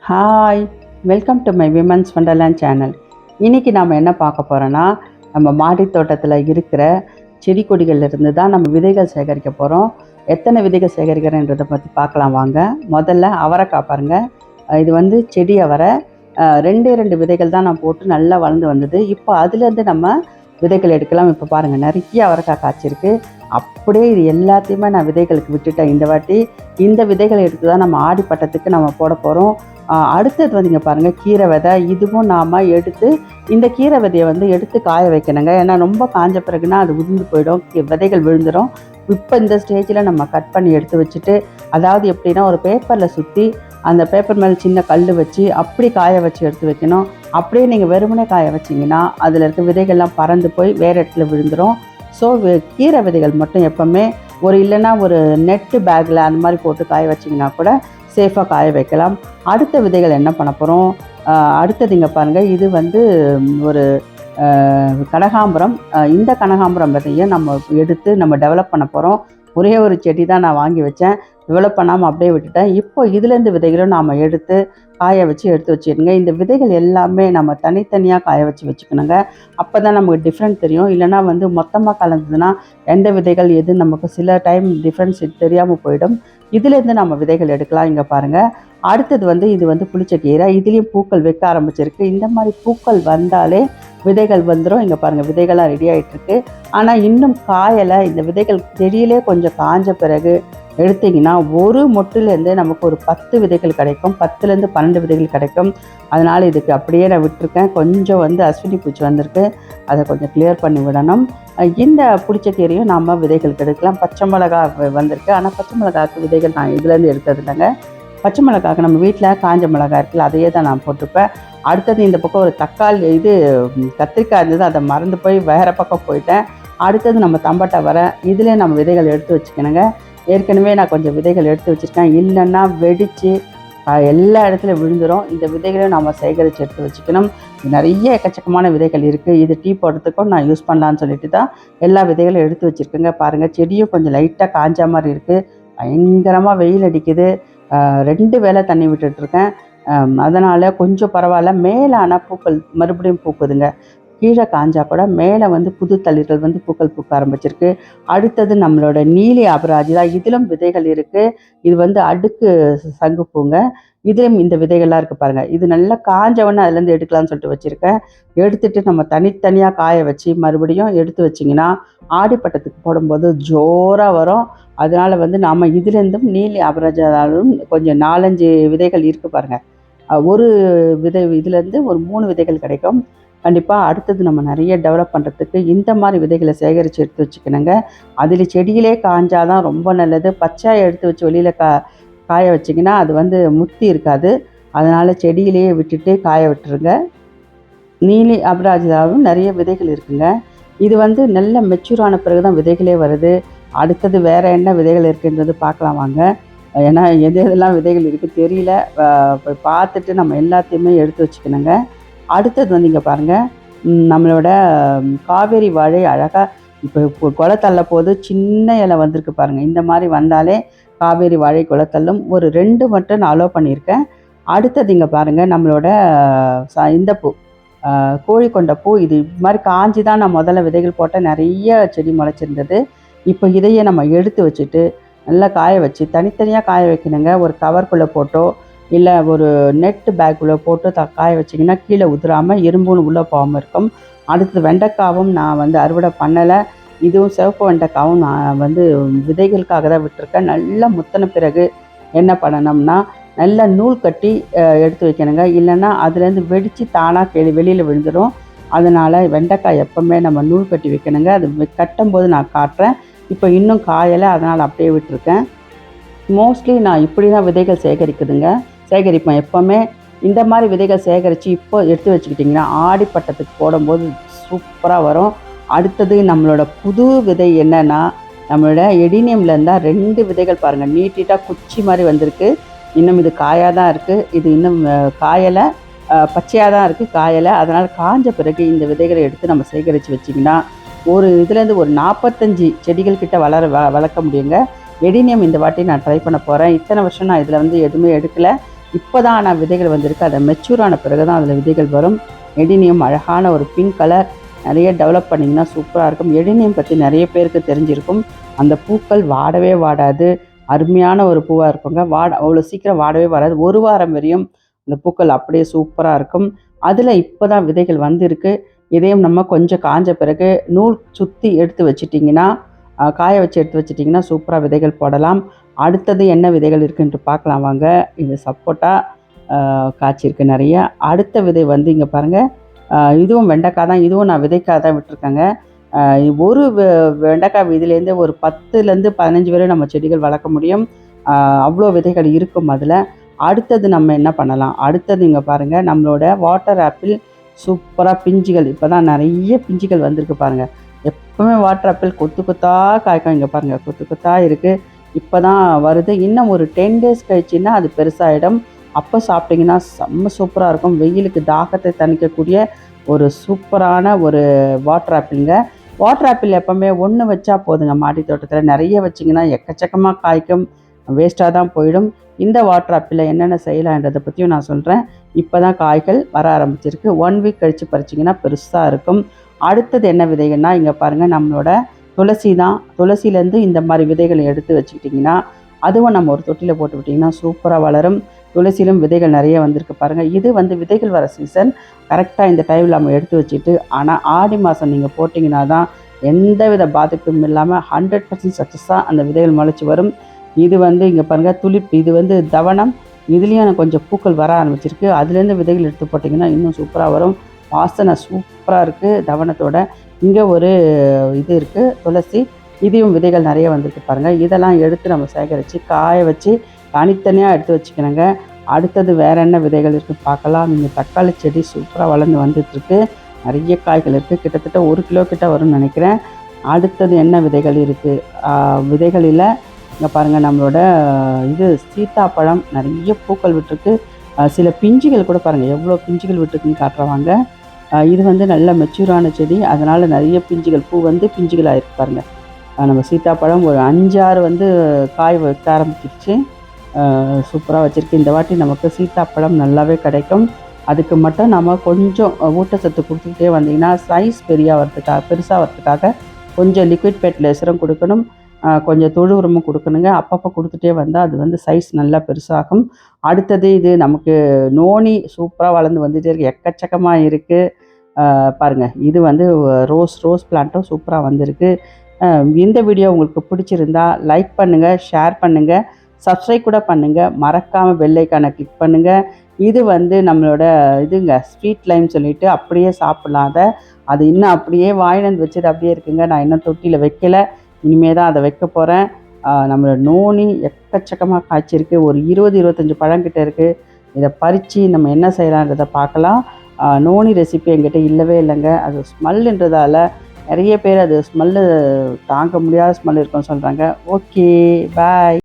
Hi, welcome to my women's wonderland channel. இன்றைக்கி நாம் என்ன பார்க்க போகிறோன்னா, நம்ம மாடி தோட்டத்தில் இருக்கிற செடி கொடிகள்லேருந்து தான் நம்ம விதைகள் சேகரிக்க போகிறோம். எத்தனை விதைகள் சேகரிக்கிறேன்றதை பற்றி பார்க்கலாம் வாங்க. முதல்ல அவரைக்காய் பாருங்கள். இது வந்து செடி அவரை. ரெண்டே விதைகள் தான் நான் போட்டு நல்லா வளர்ந்து வந்தது. இப்போ அதுலேருந்து நம்ம விதைகள் எடுக்கலாம். இப்போ பாருங்கள், நிறைய அவரைக்காய் காய்ச்சிருக்கு. அப்படியே இது எல்லாத்தையுமே நான் விதைகளுக்கு விட்டுட்டேன் இந்த வாட்டி. இந்த விதைகளை எடுத்து தான் நம்ம ஆடிப்பட்டத்துக்கு நம்ம போட போகிறோம். அடுத்தது வந்து இங்கே பாருங்கள், கீரை விதை. இதுவும் நாம் எடுத்து இந்த கீரை விதையை வந்து எடுத்து காய வைக்கணுங்க. ஏன்னா ரொம்ப காஞ்ச பிறகுனா அது உதிர்ந்து போயிடும், விதைகள் விழுந்துடும். இப்போ இந்த ஸ்டேஜில் நம்ம கட் பண்ணி எடுத்து வச்சுட்டு, அதாவது எப்படின்னா ஒரு பேப்பரில் சுற்றி அந்த பேப்பர் மேலே சின்ன கல் வச்சு அப்படி காய வச்சு எடுத்து வைக்கணும். அப்படியே நீங்கள் வெறுமனே காய வச்சிங்கன்னா அதில் இருக்க விதைகள்லாம் பறந்து போய் வேறு இடத்துல விழுந்துடும். ஸோ கீரை விதைகள் மட்டும் எப்போவுமே இல்லைன்னா ஒரு நெட்டு பேக்கில் அந்த மாதிரி போட்டு காய வச்சிங்கன்னா கூட சேஃபாக காய வைக்கலாம். அடுத்த விதைகள் என்ன பண்ண போகிறோம், அடுத்தது இங்கே பாருங்கள், இது வந்து ஒரு கனகாம்பரம். இந்த கனகாம்பரம் விதையை நம்ம எடுத்து நம்ம டெவலப் பண்ண போகிறோம். ஒரே ஒரு செடி தான் நான் வாங்கி வச்சேன், டெவலப் பண்ணாமல் அப்படியே விட்டுட்டேன். இப்போ இதுலேருந்து விதைகளும் நாம் எடுத்து காய வச்சு எடுத்து வச்சுடுங்க. இந்த விதைகள் எல்லாமே நம்ம தனித்தனியாக காய வச்சு வச்சுக்கணுங்க. அப்போ தான் நமக்கு டிஃப்ரெண்ட் தெரியும். இல்லைனா வந்து மொத்தமாக கலந்ததுன்னா எந்த விதைகள் எது நமக்கு சில டைம் டிஃப்ரென்ஸ் தெரியாமல் போயிடும். இதுலேருந்து நம்ம விதைகள் எடுக்கலாம். இங்கே பாருங்கள், அடுத்தது வந்து இது வந்து புளிச்சக்கீரை. இதுலேயும் பூக்கள் வைக்க ஆரம்பிச்சிருக்கு. இந்த மாதிரி பூக்கள் வந்தாலே விதைகள் வந்துடும். இங்கே பாருங்கள், விதைகளாக ரெடி ஆகிட்டுருக்கு. ஆனால் இன்னும் காயலை. இந்த விதைகள் செடியிலே கொஞ்சம் காஞ்ச பிறகு எடுத்திங்கன்னா ஒரு மொட்டுலேருந்து நமக்கு ஒரு 10 விதைகள் கிடைக்கும், 10லேருந்து 12 விதைகள் கிடைக்கும். அதனால் இதுக்கு அப்படியே நான் விட்டுருக்கேன். கொஞ்சம் வந்து அஸ்வினி பூச்சி வந்திருக்கு, அதை கொஞ்சம் கிளியர் பண்ணி விடணும். இந்த புளிச்சக்கீரையும் நாம் விதைகளுக்கு எடுக்கலாம். பச்சை மிளகா வந்திருக்கு, ஆனால் பச்சை மிளகாய்க்கு விதைகள் நான் இதுலேருந்து எடுத்தது இல்லைங்க. பச்சை மிளகாய்க்கு நம்ம வீட்டில் காஞ்ச மிளகாய் இருக்குல்ல, அதையே தான் நான் போட்டிருப்பேன். அடுத்தது இந்த பக்கம் ஒரு தக்காளி கத்திரிக்காய் இருந்தது, அதை மறந்து போய் வேறு பக்கம் போயிட்டேன். அடுத்தது நம்ம தம்பட்டை இதிலே நம்ம விதைகள் எடுத்து வச்சுக்கணுங்க. ஏற்கனவே நான் கொஞ்சம் விதைகள் எடுத்து வச்சுருக்கேன், இல்லைன்னா வெடித்து எல்லா இடத்துலையும் விழுந்துடும். இந்த விதைகளையும் நம்ம சேகரித்து எடுத்து வச்சுக்கணும். நிறைய எக்கச்சக்கமான விதைகள் இருக்குது. இது டீ போடுறதுக்கும் நான் யூஸ் பண்ணலான்னு சொல்லிட்டு தான் எல்லா விதைகளும் எடுத்து வச்சுருக்கேங்க. பாருங்கள், செடியும் கொஞ்சம் லைட்டாக காஞ்ச மாதிரி இருக்குது. பயங்கரமாக வெயில் அடிக்குது. 2 வேளை தண்ணி விட்டுட்ருக்கேன். அதனால் கொஞ்சம் பரவாயில்ல. மேலே ஆனால் பூக்கள் மறுபடியும் பூக்குதுங்க. கீழே காஞ்சா கூட மேலே வந்து புது தளிர்கள் வந்து பூக்கள் பூக்க ஆரம்பிச்சிருக்கு. அடுத்தது நம்மளோட நீலி அபராஜிதா. இதிலும் விதைகள் இருக்குது. இது வந்து அடுக்கு சங்குப்பூங்க. இதிலும் இந்த விதைகள்லாம் இருக்குது பாருங்கள். இது நல்லா காஞ்சவொன்னே அதுலேருந்து எடுக்கலாம்னு சொல்லிட்டு வச்சுருக்கேன். எடுத்துகிட்டு நம்ம தனித்தனியாக காய வச்சு மறுபடியும் எடுத்து வச்சிங்கன்னா ஆடிப்பட்டத்துக்கு போடும்போது ஜோராக வரும். அதனால் வந்து நாம் இதுலேருந்தும் நீலி அபராஜிதாலும் கொஞ்சம் 4-5 விதைகள் இருக்குது பாருங்கள். ஒரு விதை இதுலேருந்து ஒரு 3 விதைகள் கிடைக்கும் கண்டிப்பாக. அடுத்தது நம்ம நிறைய டெவலப் பண்ணுறதுக்கு இந்த மாதிரி விதைகளை சேகரித்து எடுத்து வச்சுக்கணுங்க. அதில் செடியிலே காஞ்சாதான் ரொம்ப நல்லது. பச்சையாக எடுத்து வச்சு வெளியில் காய வச்சிங்கன்னா அது வந்து முத்தி இருக்காது. அதனால் செடியிலேயே விட்டுட்டு காய விட்டுருங்க. நீலி அபராஜிதாவும் நிறைய விதைகள் இருக்குங்க. இது வந்து நல்ல மெச்சூரான பிறகு தான் விதைகளே வருது. அடுத்தது வேறு என்ன விதைகள் இருக்குன்றது பார்க்கலாம் வாங்க. ஏன்னா எதெல்லாம் விதைகள் இருக்குது தெரியல. போய் பார்த்துட்டு நம்ம எல்லாத்தையுமே எடுத்து வச்சுக்கணுங்க. அடுத்தது வந்து இங்கே பாருங்கள், நம்மளோட காவேரி வாழை அழகாக இப்போ கொலை தள்ள போது சின்ன இலை வந்திருக்கு பாருங்கள். இந்த மாதிரி வந்தாலே காவேரி வாழை கொலை தள்ளும். ஒரு 2 மட்டும் நான் அலோவ் பண்ணியிருக்கேன். அடுத்தது இங்கே பாருங்கள், நம்மளோட இந்த பூ கோழிக்கொண்ட பூ. இது மாதிரி காஞ்சி தான் நான் முதல்ல விதைகள் போட்டேன். நிறைய செடி முளைச்சிருந்தது. இப்போ இதையே நம்ம எடுத்து வச்சுட்டு நல்லா காய வச்சு தனித்தனியாக காய வைக்கணுங்க. ஒரு கவர்க்குள்ளே போட்டோ இல்லை ஒரு நெட்டு பேக்குள்ளே போட்டு காய வச்சிங்கன்னா கீழே உதிராமல் எறும்புன்னு உள்ளே போகாமல் இருக்கும். அடுத்தது வெண்டைக்காவும் நான் வந்து அறுவடை பண்ணலை. இதுவும் சிவப்பு வெண்டைக்காவும் நான் வந்து விதைகளுக்காக தான் விட்டுருக்கேன். நல்லா முத்தின பிறகு என்ன பண்ணணும்னா நல்லா நூல் கட்டி எடுத்து வைக்கணுங்க. இல்லைன்னா அதுலேருந்து வெடித்து தானாக வெளியில் விழுந்துடும். அதனால் வெண்டைக்காய் எப்போவுமே நம்ம நூல் கட்டி வைக்கணுங்க. அது கட்டும்போது நான் காட்டுறேன். இப்போ இன்னும் காயலை, அதனால் அப்படியே விட்டுருக்கேன். மோஸ்ட்லி நான் இப்படி தான் விதைகள் சேகரிப்பேன் எப்போவுமே. இந்த மாதிரி விதைகள் சேகரித்து இப்போ எடுத்து வச்சுக்கிட்டிங்கன்னா ஆடிப்பட்டத்துக்கு போடும்போது சூப்பராக வரும். அடுத்தது நம்மளோட புது விதை என்னென்னா, நம்மளோட எடினியமில் இருந்தால் 2 விதைகள் பாருங்கள், நீட்டாக குச்சி மாதிரி வந்திருக்கு. இன்னும் இது காயாக தான் இருக்குது. இது இன்னும் காயலை, பச்சையாக தான் இருக்குது, காயலை. அதனால் காஞ்ச பிறகு இந்த விதைகளை எடுத்து நம்ம சேகரித்து வச்சிங்கன்னா ஒரு இதுலேருந்து ஒரு 45 செடிகள் கிட்ட வளர்க்க முடியுங்க. எடினியம் இந்த வாட்டி நான் ட்ரை பண்ண போகிறேன். இத்தனை வருஷம் நான் இதில் வந்து எதுவுமே எடுக்கலை. இப்போ தான் ஆனால் விதைகள் வந்திருக்கு. அதை மெச்சூர் ஆன பிறகு தான் அதில் விதைகள் வரும். எடினியம் அழகான ஒரு பிங்க் கலர், நிறைய டெவலப் பண்ணிங்கன்னா சூப்பராக இருக்கும். எடினியம் பற்றி நிறைய பேருக்கு தெரிஞ்சிருக்கும். அந்த பூக்கள் வாடவே வாடாது, அருமையான ஒரு பூவாக இருக்குங்க. அவ்வளோ சீக்கிரம் வாடவே வராது. ஒரு வாரம் வரையும் அந்த பூக்கள் அப்படியே சூப்பராக இருக்கும். அதில் இப்போ தான் விதைகள் வந்திருக்கு. இதையும் நம்ம கொஞ்சம் காஞ்ச பிறகு நூல் சுற்றி எடுத்து வச்சிட்டிங்கன்னா, காய வச்சு எடுத்து வச்சிட்டிங்கன்னா சூப்பராக விதைகள் போடலாம். அடுத்தது என்ன விதைகள் இருக்குன்ட்டு பார்க்கலாம் வாங்க. இது சப்போட்டா காய்ச்சிருக்கு நிறைய. அடுத்த விதை வந்து இங்கே பாருங்கள், இதுவும் வெண்டைக்காய் தான். இதுவும் நான் விதைக்காக தான் விட்டுருக்கேங்க. ஒரு வெண்டைக்காய் விதையிலேருந்து ஒரு 10லேருந்து 15 வரை நம்ம செடிகள் வளர்க்க முடியும். அவ்வளோ விதைகள் இருக்கும் அதில். அடுத்தது நம்ம என்ன பண்ணலாம், அடுத்தது இங்கே பாருங்கள், நம்மளோட வாட்டர் ஆப்பிள் சூப்பராக பிஞ்சுகள் இப்போ தான் நிறைய பிஞ்சுகள் வந்திருக்கு பாருங்கள். எப்போவுமே வாட்டர் ஆப்பிள் கொத்து கொத்தாக காய்க்கும். இங்கே பாருங்கள், கொத்து கொத்தாக இருக்குது. இப்போ தான் வருது. இன்னும் ஒரு 10 டேஸ் கழிச்சுன்னா அது பெருசாகிடும். அப்போ சாப்பிட்டிங்கன்னா செம்ம சூப்பராக இருக்கும். வெயிலுக்கு தாகத்தை தணிக்கக்கூடிய ஒரு சூப்பரான ஒரு வாட்டர் ஆப்பிளுங்க. வாட்டர் ஆப்பிள் எப்போவுமே ஒன்று வச்சா போதுங்க. மாடி தோட்டத்தில் நிறைய வச்சிங்கன்னா எக்கச்சக்கமாக காய்க்கும், வேஸ்ட்டாக தான் போயிடும். இந்த வாட்டர் ஆப்பிளில் என்னென்ன செய்யலான்றதை பற்றியும் நான் சொல்கிறேன். இப்போ தான் காய்கள் வர ஆரம்பிச்சிருக்கு. 1 வீக் கழித்து பறிச்சிங்கன்னா பெருசாக இருக்கும். அடுத்தது என்ன விதைகள்னா, இங்கே பாருங்கள், நம்மளோட துளசி தான். துளசிலேருந்து இந்த மாதிரி விதைகளை எடுத்து வச்சுக்கிட்டிங்கன்னா, அதுவும் நம்ம ஒரு தொட்டியில் போட்டு விட்டிங்கன்னா சூப்பராக வளரும். துளசியிலும் விதைகள் நிறைய வந்திருக்கு பாருங்கள். இது வந்து விதைகள் வர சீசன். கரெக்டாக இந்த டைமில் நம்ம எடுத்து வச்சுட்டு, ஆனால் ஆடி மாதம் நீங்கள் போட்டிங்கன்னா தான் எந்த வித பாதிப்பும் இல்லாமல் 100% சக்ஸஸாக அந்த விதைகள் முளைச்சி வரும். இது வந்து இங்கே பாருங்கள், துளிப். இது வந்து தவனம். இதுலேயும் கொஞ்சம் பூக்கள் வர ஆரம்பிச்சிருக்கு. அதுலேருந்து விதைகள் எடுத்து போட்டிங்கன்னா இன்னும் சூப்பராக வரும். வாசனை சூப்பராக இருக்குது தவனத்தோட. இங்கே ஒரு இது இருக்குது, துளசி. இதையும் விதைகள் நிறைய வந்திருக்கு பாருங்கள். இதெல்லாம் எடுத்து நம்ம சேகரித்து காய வச்சு தனித்தனியாக எடுத்து வச்சுக்கணுங்க. அடுத்தது வேறு என்ன விதைகள் இருக்குதுன்னு பார்க்கலாம். இங்கே தக்காளி செடி சூப்பராக வளர்ந்து வந்துட்டுருக்கு. நிறைய காய்கள் இருக்குது. கிட்டத்தட்ட 1 கிலோ கிட்ட வரும்னு நினைக்கிறேன். அடுத்தது என்ன விதைகள் இருக்குது, விதைகளில் இங்கே பாருங்கள், நம்மளோட இது சீத்தாப்பழம் நிறைய பூக்கள் விட்டுருக்கு. சில பிஞ்சுகள் கூட பாருங்கள் எவ்வளோ பிஞ்சுகள் விட்டுருக்குன்னு காட்டுறவாங்க. இது வந்து நல்ல மெச்சூரான செடி, அதனால் நிறைய பிஞ்சுகள், பூ வந்து பிஞ்சுகள் ஆகிருக்கு பாருங்கள். நம்ம சீத்தாப்பழம் ஒரு 5-6 வந்து காய் வைக்க ஆரம்பிச்சிருச்சு. சூப்பராக வச்சுருக்கு. இந்த வாட்டி நமக்கு சீத்தாப்பழம் நல்லாவே கிடைக்கும். அதுக்கு மட்டும் நம்ம கொஞ்சம் ஊட்டச்சத்து கொடுத்துக்கிட்டே வந்திங்கன்னா சைஸ் பெருசாக வரத்துக்காக கொஞ்சம் லிக்விட் ஃபெர்டிலைசரும் கொடுக்கணும், கொஞ்சம் தொழு உரமும் கொடுக்கணுங்க. அப்பப்போ கொடுத்துட்டே வந்தால் அது வந்து சைஸ் நல்லா பெருசாகும். அடுத்தது இது நமக்கு நோனி சூப்பராக வளர்ந்து வந்துகிட்டே இருக்குது, எக்கச்சக்கமாக இருக்குது பாருங்கள். இது வந்து ரோஸ் பிளான்ட்டும் சூப்பராக வந்திருக்கு. இந்த வீடியோ உங்களுக்கு பிடிச்சிருந்தா லைக் பண்ணுங்கள், ஷேர் பண்ணுங்கள், சப்ஸ்கிரைப் கூட பண்ணுங்கள். மறக்காமல் பெல் ஐக்கானை கிளிக் பண்ணுங்கள். இது வந்து நம்மளோட இதுங்க ஸ்வீட் லைம் சொல்லிவிட்டு அப்படியே சாப்பிட்லாம். அது இன்னும் அப்படியே வாங்கிட்டு வச்சது அப்படியே இருக்குங்க. நான் இன்னும் தொட்டியில் வைக்கல, இனிமேல் தான் அதை வைக்க போகிறேன். நம்மளோட நோனி எக்கச்சக்கமாக காய்ச்சிருக்கு. ஒரு 20-25 பழங்கிட்ட இருக்குது. இதை பறித்து நம்ம என்ன செய்யலான்றதை பார்க்கலாம். நோனி ரெசிபி என்கிட்ட இல்லவே இல்லைங்க. அது ஸ்மெல்லுன்றதால நிறைய பேர் அது ஸ்மெல்லு தாங்க முடியாத ஸ்மெல் இருக்குன்னு சொல்கிறாங்க. ஓகே, பாய்.